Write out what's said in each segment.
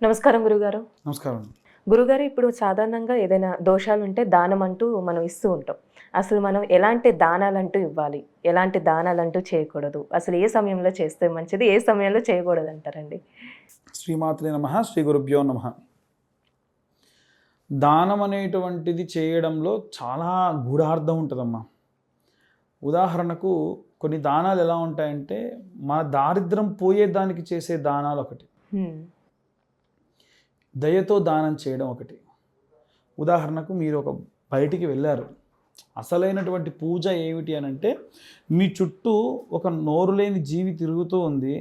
నమస్కారం గురుగారు. నమస్కారం. గురుగారు, ఇప్పుడు సాధారణంగా ఏదైనా దోషాలుంటే దానం అంటూ మనం ఇస్తూ ఉంటాం. అసలు మనం ఎలాంటి దానాలంటూ ఇవ్వాలి? ఎలాంటి దానాలంటూ చేయకూడదు? అసలు ఏ సమయంలో చేస్తే మంచిది? ఏ సమయంలో చేయకూడదంటారండి? శ్రీమాత్రే నమః. శ్రీ గురుభ్యో నమః. దానం అనేటువంటిది చేయడంలో చాలా గూఢార్థం ఉంటుందమ్మా. ఉదాహరణకు కొన్ని దానాలు ఎలా ఉంటాయంటే, మన దారిద్ర్యం పోయేదానికి చేసే దానాలు ఒకటి, దయతో దానం చేయడం ఒకటి. ఉదాహరణకు మీరు ఒక బయటికి వెళ్ళారు, అసలైనటువంటి పూజ ఏమిటి అని అంటే, మీ చుట్టూ ఒక నోరు లేని జీవి తిరుగుతూ ఉంది,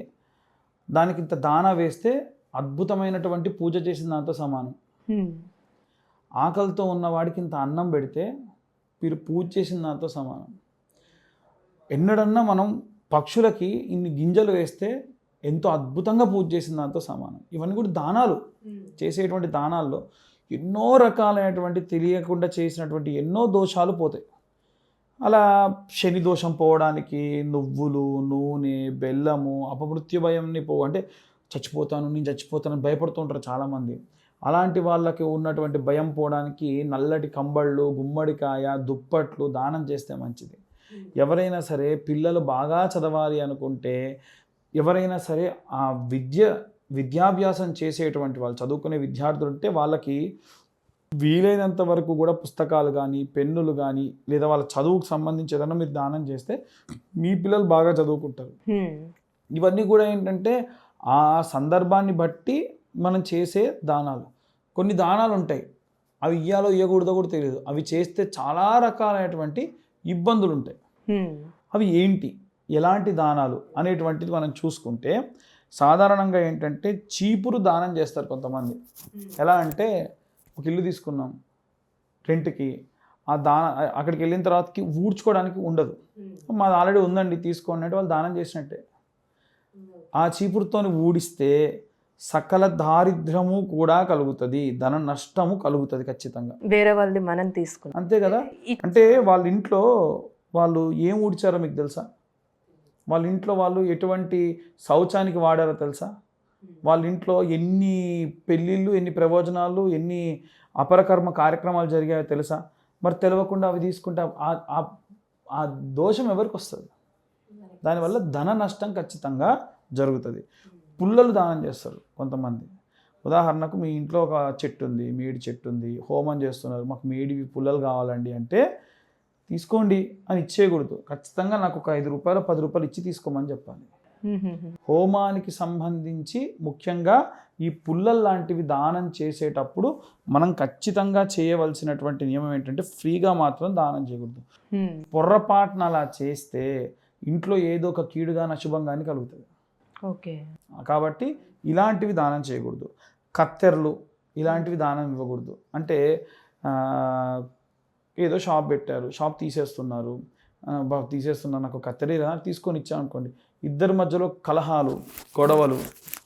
దానికి ఇంత దానా వేస్తే అద్భుతమైనటువంటి పూజ చేసిన దాంతో సమానం. ఆకలితో ఉన్నవాడికి ఇంత అన్నం పెడితే మీరు పూజ చేసిన దాంతో సమానం. ఎన్నడన్నా మనం పక్షులకి ఇన్ని గింజలు వేస్తే ఎంతో అద్భుతంగా పూజ చేసిన దాంతో సమానం. ఇవన్నీ కూడా దానాలు. చేసేటువంటి దానాల్లో ఎన్నో రకాలైనటువంటి తెలియకుండా చేసినటువంటి ఎన్నో దోషాలు పోతాయి. అలా శని దోషం పోవడానికి నువ్వులు, నూనె, బెల్లము, అపమృత్యు భయంని అంటే నేను చచ్చిపోతానని భయపడుతూ ఉంటారు చాలామంది. అలాంటి వాళ్ళకి ఉన్నటువంటి భయం పోవడానికి నల్లటి కంబళ్ళు, గుమ్మడికాయ, దుప్పట్లు దానం చేస్తే మంచిది. ఎవరైనా సరే పిల్లలు బాగా చదవాలి అనుకుంటే, ఎవరైనా సరే ఆ విద్యాభ్యాసం చేసేటువంటి వాళ్ళు, చదువుకునే విద్యార్థులు ఉంటే వాళ్ళకి వీలైనంత వరకు కూడా పుస్తకాలు కానీ, పెన్నులు కానీ, లేదా వాళ్ళ చదువుకు సంబంధించి ఏదైనా మీరు దానం చేస్తే మీ పిల్లలు బాగా చదువుకుంటారు. ఇవన్నీ కూడా ఏంటంటే ఆ సందర్భాన్ని బట్టి మనం చేసే దానాలు. కొన్ని దానాలు ఉంటాయి, అవి ఇయ్యాలో ఇవ్వకూడదో కూడా తెలియదు. అవి చేస్తే చాలా రకాలైనటువంటి ఇబ్బందులు ఉంటాయి. అవి ఏంటి, ఎలాంటి దానాలు అనేటువంటిది మనం చూసుకుంటే, సాధారణంగా ఏంటంటే చీపురు దానం చేస్తారు కొంతమంది. ఎలా అంటే, ఒక ఇల్లు తీసుకున్నాం రెంట్కి, అక్కడికి వెళ్ళిన తర్వాతకి ఊడ్చుకోవడానికి ఉండదు, మాది ఆల్రెడీ ఉందండి తీసుకోండి అంటే వాళ్ళు దానం చేసినట్టే. ఆ చీపురుతోని ఊడిస్తే సకల దారిద్ర్యము కూడా కలుగుతుంది, ధన నష్టము కలుగుతుంది ఖచ్చితంగా. వేరే వాళ్ళది మనం తీసుకున్నాం అంతే కదా. అంటే వాళ్ళ ఇంట్లో వాళ్ళు ఏం ఊడ్చారో మీకు తెలుసా? వాళ్ళ ఇంట్లో వాళ్ళు ఎటువంటి శౌచానికి వాడారో తెలుసా? వాళ్ళ ఇంట్లో ఎన్ని పెళ్ళిళ్ళు, ఎన్ని ప్రవచనాలు, ఎన్ని అపరకర్మ కార్యక్రమాలు జరిగాయో తెలుసా? మరి తెలియకుండా అవి తీసుకుంటే ఆ దోషం ఎవరికి వస్తుంది? దానివల్ల ధన నష్టం ఖచ్చితంగా జరుగుతుంది. పుల్లలు దానం చేస్తారు కొంతమంది. ఉదాహరణకు మీ ఇంట్లో ఒక చెట్టు ఉంది, మేడి చెట్టు ఉంది, హోమం చేస్తున్నారు, మాకు మేడివి పుల్లలు కావాలండి అంటే తీసుకోండి అని ఇచ్చేయకూడదు. ఖచ్చితంగా నాకు ఒక 5 రూపాయలు 10 రూపాయలు ఇచ్చి తీసుకోమని చెప్పాలి. హోమానికి సంబంధించి ముఖ్యంగా ఈ పుల్లలు లాంటివి దానం చేసేటప్పుడు మనం ఖచ్చితంగా చేయవలసినటువంటి నియమం ఏంటంటే, ఫ్రీగా మాత్రం దానం చేయకూడదు. పొర్రపాటున అలా చేస్తే ఇంట్లో ఏదో ఒక కీడుగా అశుభంగాని కలుగుతుంది. ఓకే. కాబట్టి ఇలాంటివి దానం చేయకూడదు. కత్తెరలు ఇలాంటివి దానం ఇవ్వకూడదు. అంటే ఏదో షాప్ పెట్టారు, షాప్ తీసేస్తున్నారు, నాకు కత్తెర తీసుకొని ఇచ్చాను అనుకోండి, ఇద్దరి మధ్యలో కలహాలు, గొడవలు,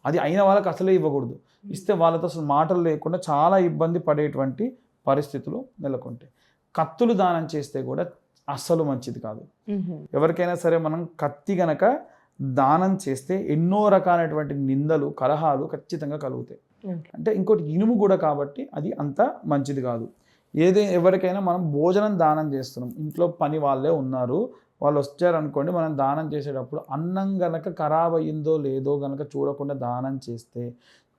అది అయిన వాళ్ళకి అసలే ఇవ్వకూడదు. ఇస్తే వాళ్ళతో అసలు మాటలు లేకుండా చాలా ఇబ్బంది పడేటువంటి పరిస్థితులు నెలకొంటాయి. కత్తులు దానం చేస్తే కూడా అస్సలు మంచిది కాదు. ఎవరికైనా సరే మనం కత్తి గనక దానం చేస్తే ఎన్నో రకాలైనటువంటి నిందలు, కలహాలు ఖచ్చితంగా కలుగుతాయి. అంటే ఇంకోటి ఇనుము కూడా, కాబట్టి అది అంత మంచిది కాదు. ఎవరికైనా మనం భోజనం దానం చేస్తున్నాం, ఇంట్లో పని వాళ్ళే ఉన్నారు, వాళ్ళు వచ్చారనుకోండి, మనం దానం చేసేటప్పుడు అన్నం గనక ఖరాబ్ అయ్యిందో లేదో గనక చూడకుండా దానం చేస్తే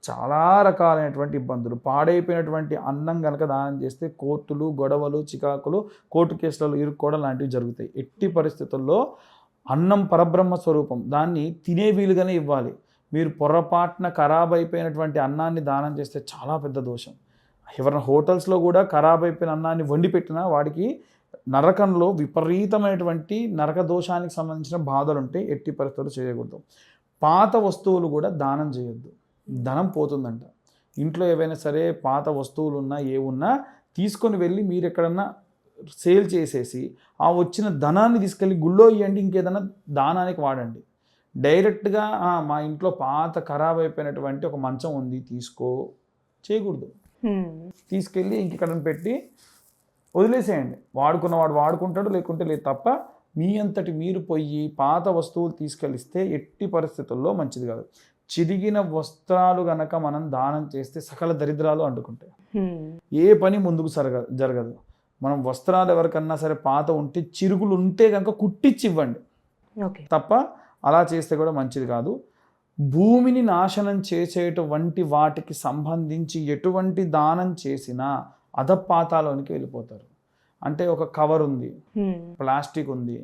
చాలా రకాలైనటువంటి ఇబ్బందులు. పాడైపోయినటువంటి అన్నం గనక దానం చేస్తే కోర్టులు, గొడవలు, చికాకులు, కోర్టు కేసులలో ఇరుక్కోవడం లాంటివి జరుగుతాయి. ఎట్టి పరిస్థితుల్లో అన్నం పరబ్రహ్మ స్వరూపం, దాన్ని తినే వీలుగానే ఇవ్వాలి. మీరు పొరపాటున ఖరాబ్ అయిపోయినటువంటి అన్నాన్ని దానం చేస్తే చాలా పెద్ద దోషం. ఎవరైనా హోటల్స్లో కూడా ఖరాబ్ అయిపోయిన అన్నాన్ని వండి పెట్టినా వాడికి నరకంలో విపరీతమైనటువంటి నరక దోషానికి సంబంధించిన బాధలు ఉంటాయి. ఎట్టి పరిస్థితులు చేయకూడదు. పాత వస్తువులు కూడా దానం చేయొద్దు, ధనం పోతుందంట. ఇంట్లో ఏవైనా సరే పాత వస్తువులు ఉన్నా ఏమున్నా తీసుకొని వెళ్ళి మీరు ఎక్కడన్నా సేల్ చేసేసి ఆ వచ్చిన ధనాన్ని తీసుకెళ్ళి గుళ్ళో ఇవ్వండి, ఇంకేదైనా దానానికి వాడండి. డైరెక్ట్గా మా ఇంట్లో పాత ఖరాబ్ అయిపోయినటువంటి ఒక మంచం ఉంది తీసుకో చేయకూడదు. తీసుకెళ్ళి ఇంకెక్కడ పెట్టి వదిలేసేయండి. వాడుకున్నవాడు వాడుకుంటాడు, లేకుంటే లేదు తప్ప మీ అంతటి మీరు పోయి పాత వస్తువులు తీసుకెళ్ళిస్తే ఎట్టి పరిస్థితుల్లో మంచిది కాదు. చిరిగిన వస్త్రాలు గనక మనం దానం చేస్తే సకల దరిద్రాలు అంటుకుంటాయి. హ్మ్. ఏ పని ముందుకు జరగదు. మనం వస్త్రాలు ఎవరికన్నా సరే పాత ఉంటే చిరుగులు ఉంటే కనుక కుట్టించి ఇవ్వండి ఓకే. తప్ప అలా చేస్తే కూడా మంచిది కాదు. భూమిని నాశనం చేసేటువంటి వాటికి సంబంధించి ఎటువంటి దానం చేసినా అధపాతాలోనికి వెళ్ళిపోతారు. అంటే ఒక కవర్ ఉంది, హ్మ్. ప్లాస్టిక్ ఉంది,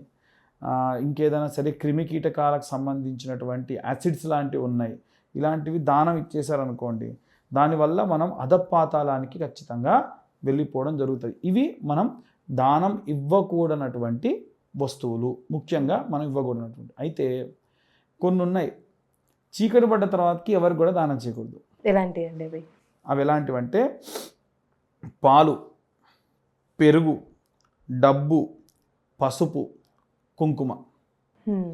ఇంకేదైనా సరే క్రిమి కీటకాలకు సంబంధించినటువంటి యాసిడ్స్ లాంటివి ఉన్నాయి, ఇలాంటివి దానం ఇచ్చేసారనుకోండి, దానివల్ల మనం అధపాతాళానికి ఖచ్చితంగా వెళ్ళిపోవడం జరుగుతుంది. ఇవి మనం దానం ఇవ్వకూడనటువంటి వస్తువులు, ముఖ్యంగా మనం ఇవ్వకూడనటువంటి. అయితే కొన్ని ఉన్నాయి, చీకటి పడ్డ తర్వాతకి ఎవరికి కూడా దానం చేయకూడదు. ఎలాంటివి అండి అవి? అవి ఎలాంటివంటే పాలు, పెరుగు, డబ్బు, పసుపు, కుంకుమ. హ్మ్.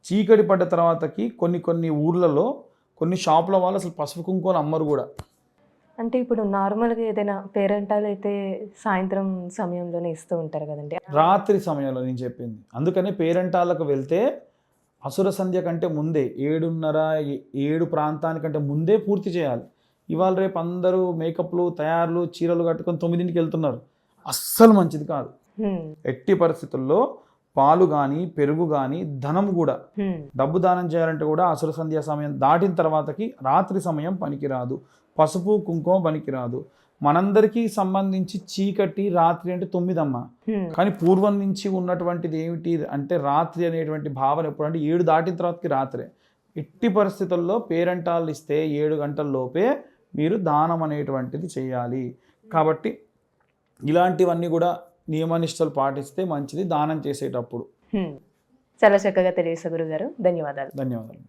చీకటి పడ్డ తర్వాతకి కొన్ని ఊర్లలో కొన్ని షాపుల వాళ్ళు అసలు పసుపు కుంకుమలు అమ్మరు కూడా. అంటే ఇప్పుడు నార్మల్గా ఏదైనా పేరెంటాలు అయితే సాయంత్రం సమయంలోనే ఇస్తూ ఉంటారు కదండి. రాత్రి సమయంలో నేను చెప్పింది. అందుకనే పేరెంటాలకు వెళ్తే అసుర సంధ్య కంటే ముందే 7:30 7 ప్రాంతానికంటే ముందే పూర్తి చేయాలి. ఇవాళ రేపు అందరూ మేకప్లు, తయారులు, చీరలు కట్టుకొని 9ంటికి వెళ్తున్నారు. అస్సలు మంచిది కాదు. హ్మ్. ఎట్టి పరిస్థితుల్లో పాలు కానీ, పెరుగు కానీ, ధనం కూడా, హ్మ్. డబ్బు దానం చేయాలంటే కూడా అసుర సంధ్య సమయం దాటిన తర్వాతకి రాత్రి సమయం పనికిరాదు. పసుపు కుంకుమ పనికిరాదు. మనందరికీ సంబంధించి చీకటి రాత్రి అంటే 9 అమ్మ. హ్మ్. కానీ పూర్వం నుంచి ఉన్నటువంటిది ఏమిటి అంటే రాత్రి అనేటువంటి భావన ఎప్పుడంటే 7 దాటిన తర్వాతకి రాత్రే. ఎట్టి పరిస్థితుల్లో పేరెంటాలు ఇస్తే 7 గంటల లోపే మీరు దానం అనేటువంటిది చేయాలి. కాబట్టి ఇలాంటివన్నీ కూడా నియమనిష్టలు పాటిస్తే మంచిది దానం చేసేటప్పుడు. చాలా చక్కగా తెలియజేశారు గురుగారు. ధన్యవాదాలు. ధన్యవాదాలు.